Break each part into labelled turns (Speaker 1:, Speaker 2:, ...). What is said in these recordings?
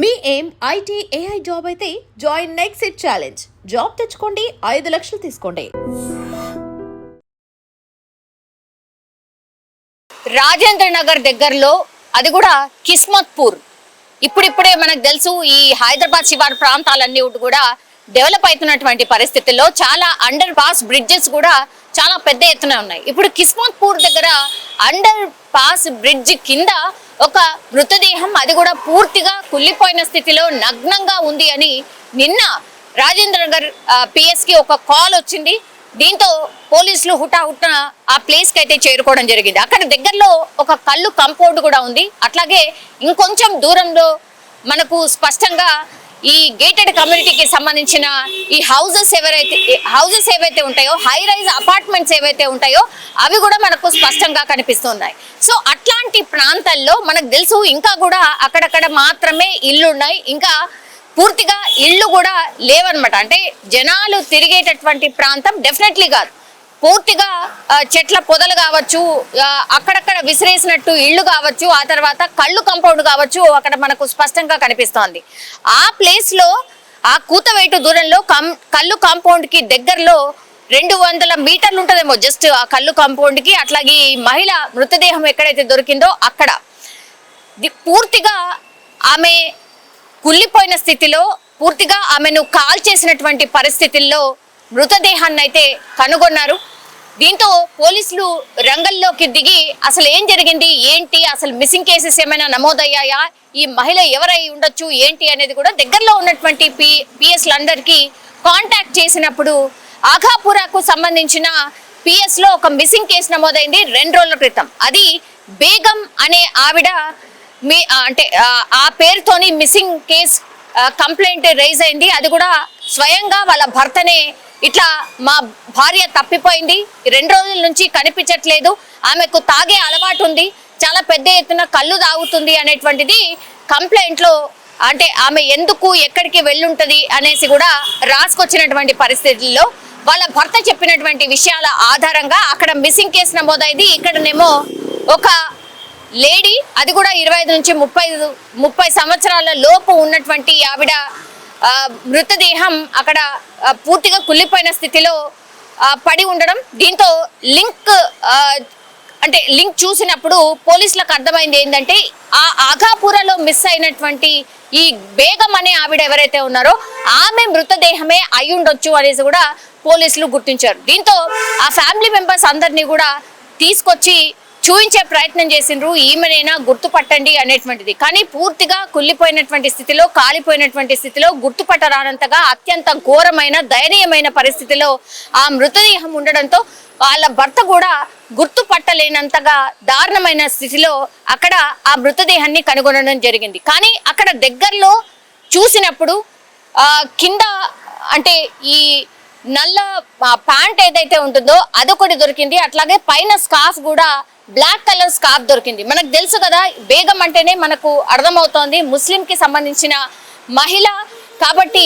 Speaker 1: మీ ఏం IT AI job అయితే join next it challenge. Job తెచ్చుకోండి, 5 లక్షలు తీసుకోండి.
Speaker 2: రాజేంద్ర నగర్ దగ్గరలో, అది కూడా కిస్మత్పూర్. ఇప్పుడిప్పుడే మనకు తెలుసు ఈ హైదరాబాద్ శివారు ప్రాంతాలన్నీ కూడా డెవలప్ అవుతున్నటువంటి పరిస్థితుల్లో చాలా అండర్ పాస్ బ్రిడ్జెస్ కూడా చాలా పెద్ద ఎత్తున ఉన్నాయి. ఇప్పుడు కిస్మత్పూర్ దగ్గర అండర్ పాస్ బ్రిడ్జ్ కింద ఒక మృతదేహం, అది కూడా పూర్తిగా కుళ్ళిపోయిన స్థితిలో నగ్నంగా ఉంది అని నిన్న రాజేంద్ర నగర్ పిఎస్కి ఒక కాల్ వచ్చింది. దీంతో పోలీసులు హుటాహుట్న ఆ ప్లేస్ కి అయితే చేరుకోవడం జరిగింది. అక్కడ దగ్గరలో ఒక కళ్ళు కాంపౌండ్ కూడా ఉంది. అట్లాగే ఇంకొంచెం దూరంలో మనకు స్పష్టంగా ఈ గేటెడ్ కమ్యూనిటీకి సంబంధించిన ఈ హౌజెస్ ఏవైతే ఉంటాయో, హై రైజ్ అపార్ట్మెంట్స్ ఏవైతే ఉంటాయో అవి కూడా మనకు స్పష్టంగా కనిపిస్తున్నాయి. సో అట్లాంటి ప్రాంతాల్లో మనకు తెలుసు ఇంకా కూడా అక్కడక్కడ మాత్రమే ఇళ్ళు ఉన్నాయి, ఇంకా పూర్తిగా ఇళ్ళు కూడా లేవన్నమాట. అంటే జనాలు తిరిగేటటువంటి ప్రాంతం డెఫినెట్లీ కాదు. పూర్తిగా చెట్ల పొదలు కావచ్చు, అక్కడక్కడ విసిరేసినట్టు ఇళ్ళు కావచ్చు, ఆ తర్వాత కళ్ళు కాంపౌండ్ కావచ్చు, అక్కడ మనకు స్పష్టంగా కనిపిస్తోంది. ఆ ప్లేస్ లో ఆ కూతవేటు దూరంలో కళ్ళు కాంపౌండ్ కి దగ్గరలో 200 మీటర్లు ఉంటుందేమో జస్ట్ ఆ కళ్ళు కాంపౌండ్ కి. అట్లాగే ఈ మహిళ మృతదేహం ఎక్కడైతే దొరికిందో అక్కడ పూర్తిగా ఆమె కుళ్ళిపోయిన స్థితిలో, పూర్తిగా ఆమెను కాల్ చేసినటువంటి పరిస్థితుల్లో మృతదేహాన్ని అయితే కనుగొన్నారు. దీంతో పోలీసులు రంగంలోకి దిగి అసలు ఏం జరిగింది, ఏంటి, అసలు మిస్సింగ్ కేసెస్ ఏమైనా నమోదయ్యాయా, ఈ మహిళ ఎవరై ఉండొచ్చు ఏంటి అనేది కూడా దగ్గరలో ఉన్నటువంటి పిఎస్లందరికీ కాంటాక్ట్ చేసినప్పుడు ఆఘాపురాకు సంబంధించిన పిఎస్ లో ఒక మిస్సింగ్ కేసు నమోదైంది 2 రోజుల క్రితం. అది బేగం అనే ఆవిడ అంటే ఆ పేరుతోని మిస్సింగ్ కేసు కంప్లైంట్ రైజ్ అయింది. అది కూడా స్వయంగా వాళ్ళ భర్తనే ఇట్లా మా భార్య తప్పిపోయింది, 2 రోజుల నుంచి కనిపించట్లేదు, ఆమెకు తాగే అలవాటు ఉంది, చాలా పెద్ద ఎత్తున కళ్ళు తాగుతుంది అనేటువంటిది కంప్లైంట్ లో, అంటే ఆమె ఎందుకు ఎక్కడికి వెళ్ళుంటది అనేసి కూడా రాసుకొచ్చినటువంటి పరిస్థితుల్లో వాళ్ళ భర్త చెప్పినటువంటి విషయాల ఆధారంగా అక్కడ మిస్సింగ్ కేసు నమోదైంది. ఇక్కడనేమో ఒక లేడీ, అది కూడా 25 నుంచి 30 సంవత్సరాల లోపు ఉన్నటువంటి ఆవిడ మృతదేహం అక్కడ పూర్తిగా కుళ్ళిపోయిన స్థితిలో పడి ఉండడం. దీంతో లింక్ చూసినప్పుడు పోలీసులకు అర్థమైంది ఏంటంటే ఆ ఆఘాపురలో మిస్ అయినటువంటి ఈ బేగం అనే ఆవిడ ఎవరైతే ఉన్నారో ఆమె మృతదేహమే అయి ఉండొచ్చు అనేసి కూడా పోలీసులు గుర్తించారు. దీంతో ఆ ఫ్యామిలీ మెంబర్స్ అందరినీ కూడా తీసుకొచ్చి చూపించే ప్రయత్నం చేసిండ్రు, ఈమెనైనా గుర్తుపట్టండి అనేటువంటిది. కానీ పూర్తిగా కుళ్ళిపోయినటువంటి స్థితిలో, కాలిపోయినటువంటి స్థితిలో, గుర్తుపట్టరానంతగా అత్యంత ఘోరమైన దయనీయమైన పరిస్థితిలో ఆ మృతదేహం ఉండడంతో వాళ్ళ భర్త కూడా గుర్తుపట్టలేనంతగా దారుణమైన స్థితిలో అక్కడ ఆ మృతదేహాన్ని కనుగొనడం జరిగింది. కానీ అక్కడ దగ్గరలో చూసినప్పుడు కింద అంటే ఈ నల్ల ప్యాంట్ ఏదైతే ఉంటుందో అదొకటి దొరికింది. అట్లాగే పైన స్కార్ఫ్ కూడా బ్లాక్ కలర్ స్కార్ఫ్ దొరికింది. మనకు తెలుసు కదా, బేగం అంటేనే మనకు అర్థమవుతోంది ముస్లిం కి సంబంధించిన మహిళ కాబట్టి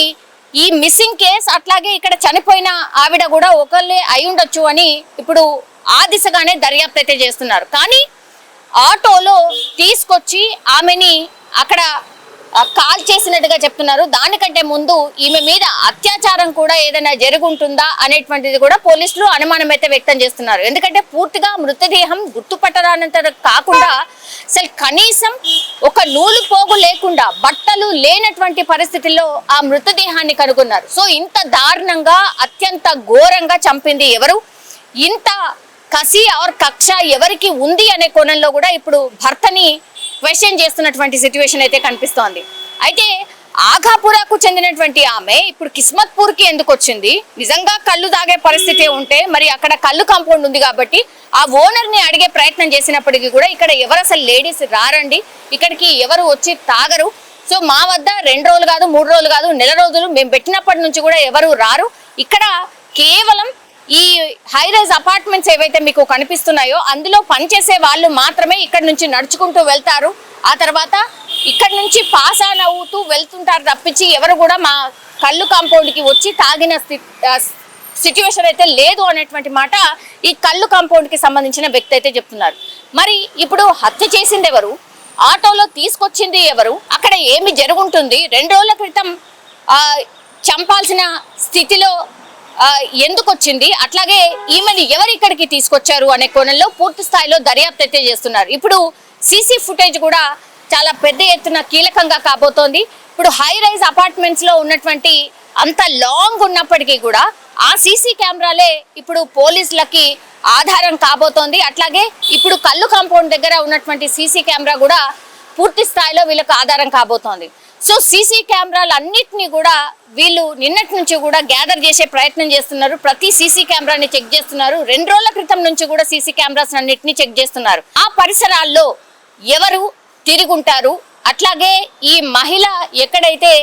Speaker 2: ఈ మిస్సింగ్ కేస్, అట్లాగే ఇక్కడ చనిపోయిన ఆవిడ కూడా ఒకళ్ళే అయి ఉండొచ్చు అని ఇప్పుడు ఆ దిశగానే దర్యాప్తు అయితే చేస్తున్నారు. కానీ ఆటోలో తీసుకొచ్చి ఆమెని అక్కడ కాల్ చేసినట్టుగా చెప్తున్నారు. దానికంటే ముందు ఈమె మీద అత్యాచారం కూడా ఏదైనా జరుగుంటుందా అనేటువంటిది కూడా పోలీసులు అనుమానం అయితే వ్యక్తం చేస్తున్నారు. ఎందుకంటే పూర్తిగా మృతదేహం గుర్తుపట్టరానంత కాకుండా అసలు కనీసం ఒక నూలు పోగు లేకుండా, బట్టలు లేనటువంటి పరిస్థితుల్లో ఆ మృతదేహాన్ని కనుగొన్నారు. సో ఇంత దారుణంగా, అత్యంత ఘోరంగా చంపింది ఎవరు, ఇంత కసి ఆర్ కక్ష ఎవరికి ఉంది అనే కోణంలో కూడా ఇప్పుడు భర్తని క్వశ్చన్ చేస్తున్నటువంటి సిచ్యువేషన్ అయితే కనిపిస్తోంది. అయితే ఆఘాపురాకు చెందినటువంటి ఆమె ఇప్పుడు కిస్మత్పూర్ కి ఎందుకు వచ్చింది? నిజంగా కళ్ళు తాగే పరిస్థితి ఉంటే మరి అక్కడ కళ్ళు కాంపౌండ్ ఉంది కాబట్టి ఆ ఓనర్ ని అడిగే ప్రయత్నం చేసినప్పటికీ కూడా ఇక్కడ ఎవరు అసలు లేడీస్ రారండి, ఇక్కడికి ఎవరు వచ్చి తాగరు, సో మా వద్ద 2 రోజులు కాదు, 3 రోజులు కాదు, నెల రోజులు మేము పెట్టినప్పటి నుంచి కూడా ఎవరు రారు, ఇక్కడ కేవలం ఈ హై రైజ్ అపార్ట్మెంట్స్ ఏవైతే మీకు కనిపిస్తున్నాయో అందులో పనిచేసే వాళ్ళు మాత్రమే ఇక్కడ నుంచి నడుచుకుంటూ వెళ్తారు, ఆ తర్వాత ఇక్కడ నుంచి పాస్ ఆన్ అవుతూ వెళ్తుంటారు తప్పించి ఎవరు కూడా మా కళ్ళు కాంపౌండ్ కి వచ్చి తాగిన సిచ్యువేషన్ అయితే లేదు అనేటువంటి మాట ఈ కళ్ళు కాంపౌండ్ కి సంబంధించిన వ్యక్తి అయితే చెప్తున్నారు. మరి ఇప్పుడు హత్య చేసింది ఎవరు, ఆటోలో తీసుకొచ్చింది ఎవరు, అక్కడ ఏమి జరుగుంటుంది, 2 రోజుల క్రితం చంపాల్సిన స్థితిలో ఎందుకు వచ్చింది, అట్లాగే ఈమెను ఎవరు ఇక్కడికి తీసుకొచ్చారు అనే కోణంలో పూర్తి స్థాయిలో దర్యాప్తు అయితే చేస్తున్నారు. ఇప్పుడు సీసీ ఫుటేజ్ కూడా చాలా పెద్ద ఎత్తున కీలకంగా కాబోతోంది. ఇప్పుడు హై రైజ్ అపార్ట్మెంట్స్ లో ఉన్నటువంటి అంత లాంగ్ ఉన్నప్పటికీ కూడా ఆ సీసీ కెమెరాలే ఇప్పుడు పోలీసులకి ఆధారం కాబోతోంది. అట్లాగే ఇప్పుడు కల్లు కాంపౌండ్ దగ్గర ఉన్నటువంటి సీసీ కెమెరా కూడా పూర్తి స్థాయిలో వీళ్ళకి ఆధారం కాబోతోంది. సో సీసీ కెమెరాలు అన్నిటినీ కూడా వీళ్ళు నిన్నటి నుంచి కూడా గ్యాదర్ చేసే ప్రయత్నం చేస్తున్నారు. ప్రతి సీసీ కెమెరాని చెక్ చేస్తున్నారు. 2 రోజుల క్రితం నుంచి కూడా సీసీ కెమెరాస్ అన్నిటిని చెక్ చేస్తున్నారు. ఆ పరిసరాల్లో ఎవరు తిరుగుంటారు, అట్లాగే ఈ మహిళ ఎక్కడైతే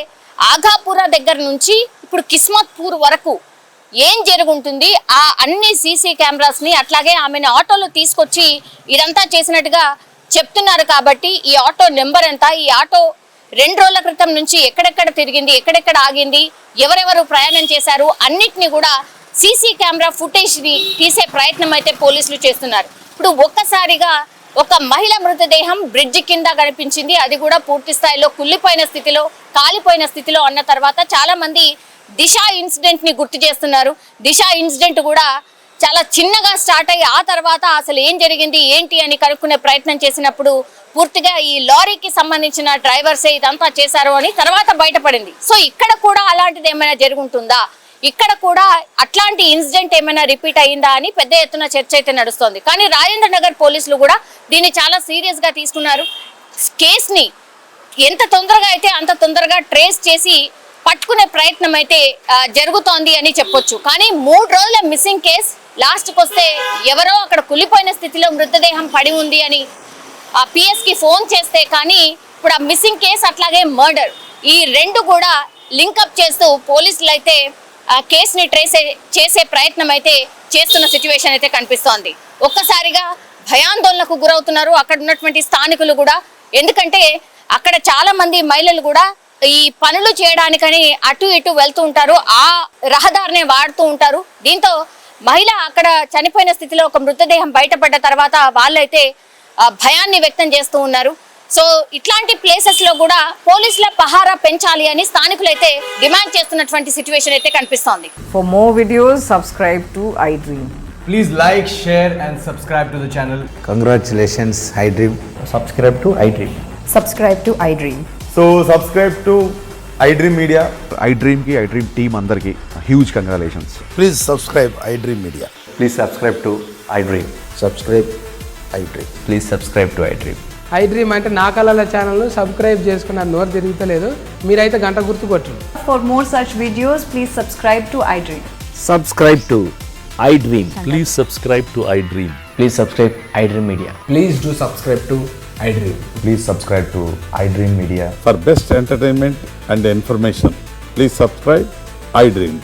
Speaker 2: ఆగాపుర దగ్గర నుంచి ఇప్పుడు కిస్మత్పూర్ వరకు ఏం జరుగుంటుంది, ఆ అన్ని సీసీ కెమెరాస్ ని అట్లాగే ఆమెను ఆటోలో తీసుకొచ్చి ఇదంతా చేసినట్టుగా చెప్తున్నారు. కాబట్టి ఈ ఆటో నెంబర్ ఎంత, ఈ ఆటో 2 రోజుల క్రితం నుంచి ఎక్కడెక్కడ తిరిగింది, ఎక్కడెక్కడ ఆగింది, ఎవరెవరు ప్రయాణం చేశారు అన్నిటిని కూడా సీసీ కెమెరా ఫుటేజ్ ని తీసే ప్రయత్నం అయితే పోలీసులు చేస్తున్నారు. ఇప్పుడు ఒక్కసారిగా ఒక మహిళ మృతదేహం బ్రిడ్జి కింద కనిపించింది, అది కూడా పూర్తి స్థాయిలో కుళ్ళిపోయిన స్థితిలో, కాలిపోయిన స్థితిలో అన్న తర్వాత చాలా మంది దిశ ఇన్సిడెంట్ ని గుర్తు చేస్తున్నారు. దిశ ఇన్సిడెంట్ కూడా చాలా చిన్నగా స్టార్ట్ అయ్యి ఆ తర్వాత అసలు ఏం జరిగింది ఏంటి అని కనుక్కునే ప్రయత్నం చేసినప్పుడు పూర్తిగా ఈ లారీకి సంబంధించిన డ్రైవర్సే ఇదంతా చేశారు అని తర్వాత బయటపడింది. సో ఇక్కడ కూడా అలాంటిది ఏమైనా జరుగుంటుందా, ఇక్కడ కూడా అట్లాంటి ఇన్సిడెంట్ ఏమైనా రిపీట్ అయ్యిందా అని పెద్ద ఎత్తున చర్చ అయితే నడుస్తోంది. కానీ రాజేంద్ర నగర్ పోలీసులు కూడా దీన్ని చాలా సీరియస్ గా తీసుకున్నారు. కేసుని ఎంత తొందరగా అయితే అంత తొందరగా ట్రేస్ చేసి పట్టుకునే ప్రయత్నం అయితే జరుగుతోంది అని చెప్పొచ్చు. కానీ 3 రోజుల మిస్సింగ్ కేసు లాస్ట్కి వస్తే ఎవరో అక్కడ కులిపోయిన స్థితిలో మృతదేహం పడి ఉంది అని ఆ పిఎస్ కి ఫోన్ చేస్తే కానీ ఇప్పుడు ఆ మిస్సింగ్ కేసు అట్లాగే మర్డర్ ఈ 2 కూడా లింకప్ చేస్తూ పోలీసులు అయితే కేసుని ట్రేస్ చేసే ప్రయత్నం అయితే చేస్తున్న సిచ్యువేషన్ అయితే కనిపిస్తోంది. ఒక్కసారిగా భయాందోళనకు గురవుతున్నారు అక్కడ ఉన్నటువంటి స్థానికులు కూడా. ఎందుకంటే అక్కడ చాలా మంది మహిళలు కూడా ఈ పనులు చేయడానికని అటు ఇటు వెళ్తూ ఉంటారు, ఆ రహదారిని వాడుతూ ఉంటారు. దీంతో మహిళ అక్కడ చనిపోయిన స్థితిలో ఒక మృతదేహం బయటపడ్డ తర్వాత వాళ్ళైతే భయాన్ని వ్యక్తం చేస్తూ ఉన్నారు. సో ఇట్లాంటి ప్లేసెస్ లో కూడా పోలీసుల పహారా పెంచాలి అని స్థానికులు అయితే డిమాండ్ చేస్తున్నటువంటి సిచ్యువేషన్ అయితే కనిపిస్తోంది.
Speaker 3: For more videos, subscribe to iDream.
Speaker 4: Please like, share and subscribe to the channel.
Speaker 5: Congratulations, iDream.
Speaker 6: Subscribe to iDream.
Speaker 3: Subscribe to iDream.
Speaker 7: So subscribe to iDream Media.
Speaker 8: iDream ki iDream team andarki huge congratulations.
Speaker 5: Please subscribe iDream Media.
Speaker 6: Please subscribe to iDream.
Speaker 5: Subscribe iDream.
Speaker 6: Please subscribe to iDream.
Speaker 9: iDream అంటే నా కళల channel subscribe చేసుకున్న నోరు తిరుగుతలేదు, మీరైతే గంట గుర్తు కొట్టండి.
Speaker 3: For more such videos, please subscribe to iDream.
Speaker 10: Subscribe to iDream. Please subscribe to iDream.
Speaker 6: Please subscribe iDream Media.
Speaker 4: Please do subscribe to iDream.
Speaker 7: Please subscribe to iDream Media.
Speaker 8: For best entertainment and information, please subscribe iDream.